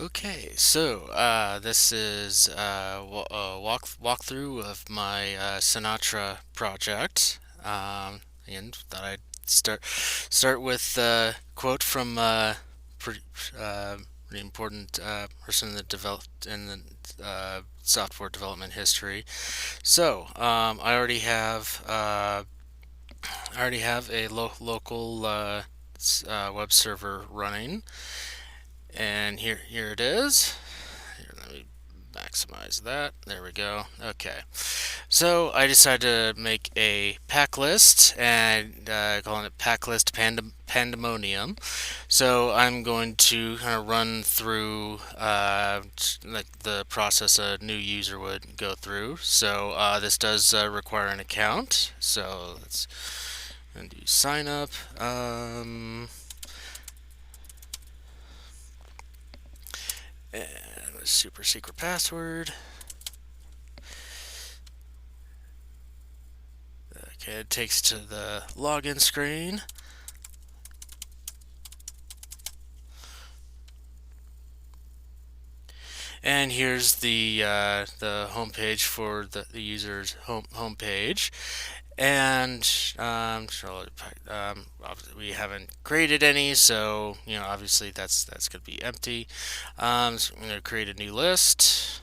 Okay, so this is a walkthrough of my Sinatra project. And thought I'd start with a quote from pretty, pretty important person that developed in the software development history. So I already have a local web server running, and here it is. Here, let me maximize that. There we go. Okay. So I decided to make a pack list and calling it PackList Pandemonium. So I'm going to kind of run through like the process a new user would go through. So this does require an account. So let's do sign up. And a super secret password. Okay, it takes to the login screen. And here's the home page for the user's home page. And obviously we haven't created any, so obviously that's going to be empty. So I'm going to create a new list.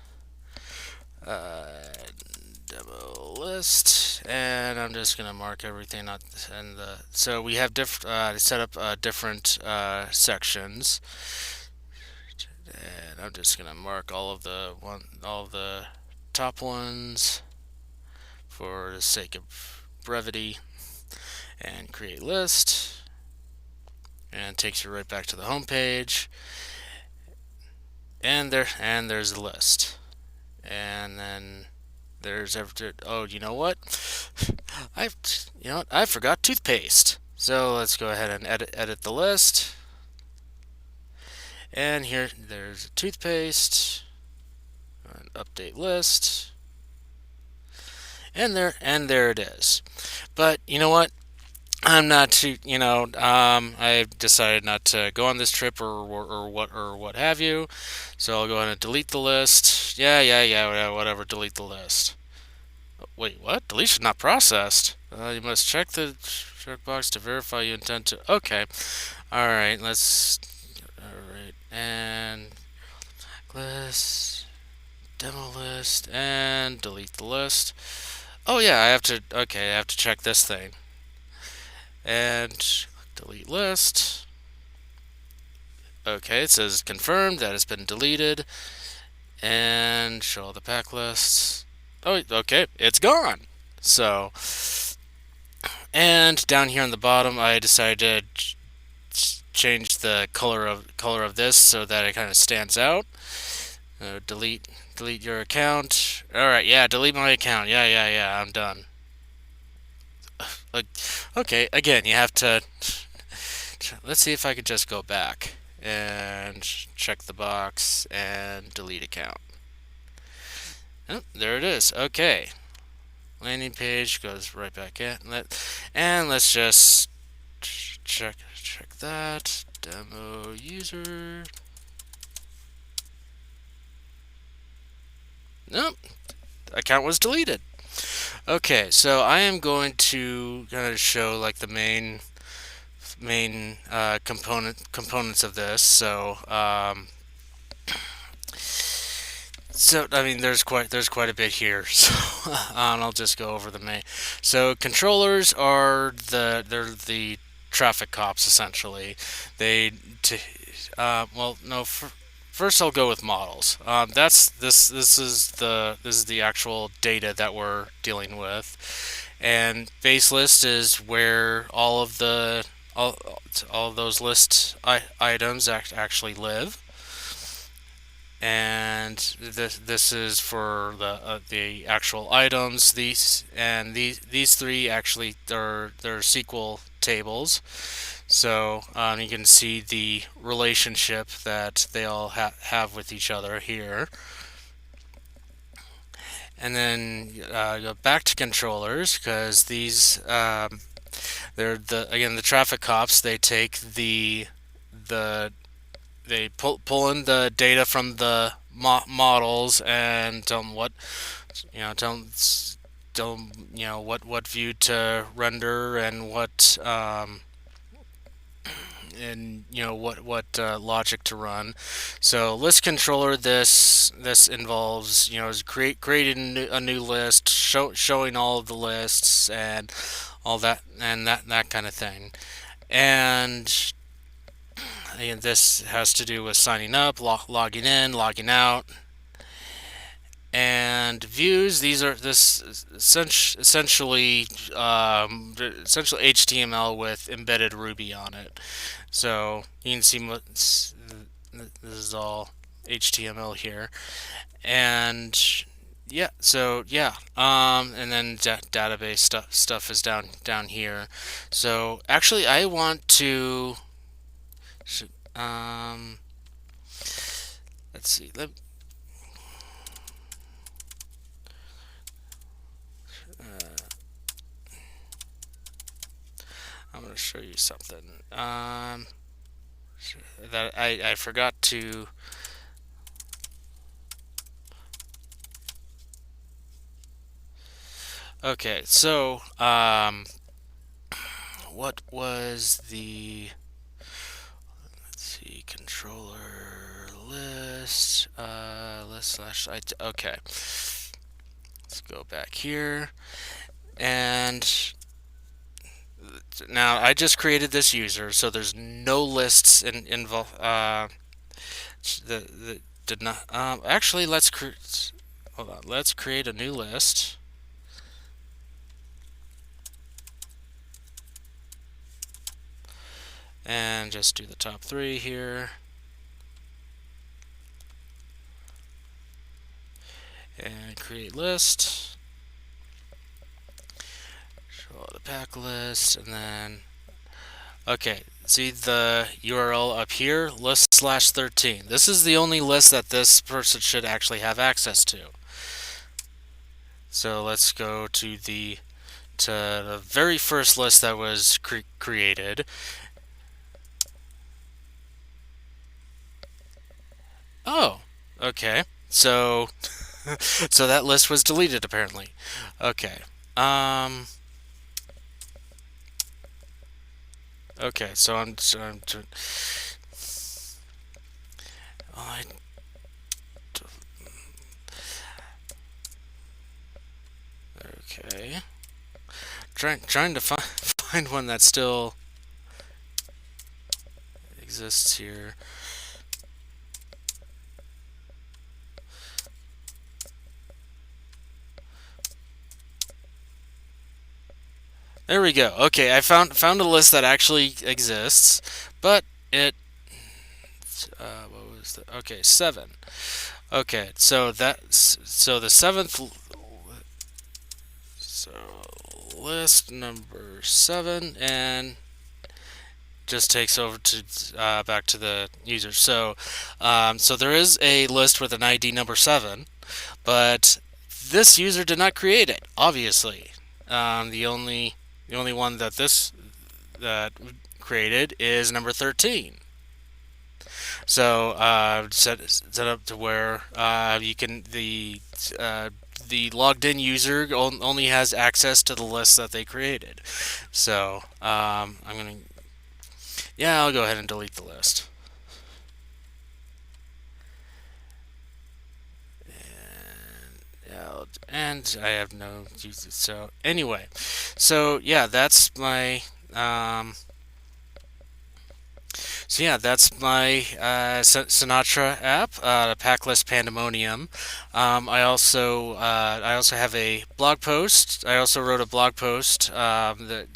Uh, Demo list, and I'm just gonna mark everything on and the so we have set up different sections, and I'm just gonna mark all of the top ones for the sake of brevity, and create list, and it takes you right back to the home page, and there's the list, and then there's oh, you know what? I I forgot toothpaste. So let's go ahead and edit the list. And here there's toothpaste. Update list. And there it is. But you know what? I'm not too, I've decided not to go on this trip or what have you. So I'll go ahead and delete the list. Yeah, whatever, delete the list. Wait, what? Deletion not processed. You must check the checkbox to verify you intend to. Okay. All right. Let's. All right. And list, demo list, and delete the list. Oh yeah, I have to. Okay, I have to check this thing. And delete list. Okay, it says confirmed that it's been deleted. And show all the pack lists. Oh, okay, it's gone. So. And down here on the bottom, I decided to change the color of this so that it kind of stands out. Delete your account. All right, yeah, delete my account. Yeah. I'm done. Like, okay, again, you have to. Let's see if I could just go back and check the box and delete account. Oh, there it is. Okay, landing page goes right back in. And let's just check that demo user. Nope, account was deleted. Okay, so I am going to kind of show like the main components of this. So I mean, there's quite a bit here. So I'll just go over the main. So controllers are they're the traffic cops essentially. They to well no. First, I'll go with models. That's this. This is the actual data that we're dealing with, and base list is where all, all of those items actually live, and this is for the actual items. These three actually they're SQL tables. So you can see the relationship that they all have with each other here. And then go back to controllers because these they're the traffic cops. They take the they pull in the data from the models and tell them what you know tell them what view to render and what logic to run. So list controller, this involves is creating a new list, showing all of the lists and all that and that kind of thing. And this has to do with signing up, logging in, logging out, and views. These are this essentially HTML with embedded Ruby on it. So you can see this is all HTML here, and and then database stuff is down here. So actually, I want to um, let's see. I'm going to show you something that I forgot to. Okay, so what was the let's see, controller list list slash okay, let's go back here, and now I just created this user, so there's no lists involved. The did not actually hold on. Let's create a new list. And just do the top three here. And create list. Show the pack list, and then okay, see the URL up here, list/13. This is the only list that this person should actually have access to. So let's go to the very first list that was created. Oh, okay. So so that list was deleted apparently. Okay. Okay, so I'm I, okay. Trying to find one that still exists here. There we go. Okay, I found a list that actually exists, but what was the okay 7. Okay, so the seventh so list number 7 and just takes over to back to the user. So so there is a list with an ID number 7, but this user did not create it. Obviously, the only one that created is number 13. So set up to where you can the logged in user only has access to the list that they created. So I'm gonna I'll go ahead and delete the list. And I have no uses. So anyway, so yeah, that's my Sinatra app, PackList Pandemonium. I also have a blog post. I also wrote a blog post that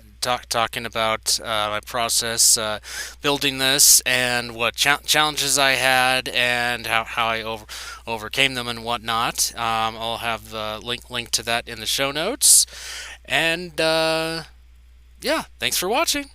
talking about my process building this and what challenges I had and how I overcame them and whatnot. I'll have the link to that in the show notes. And yeah, thanks for watching.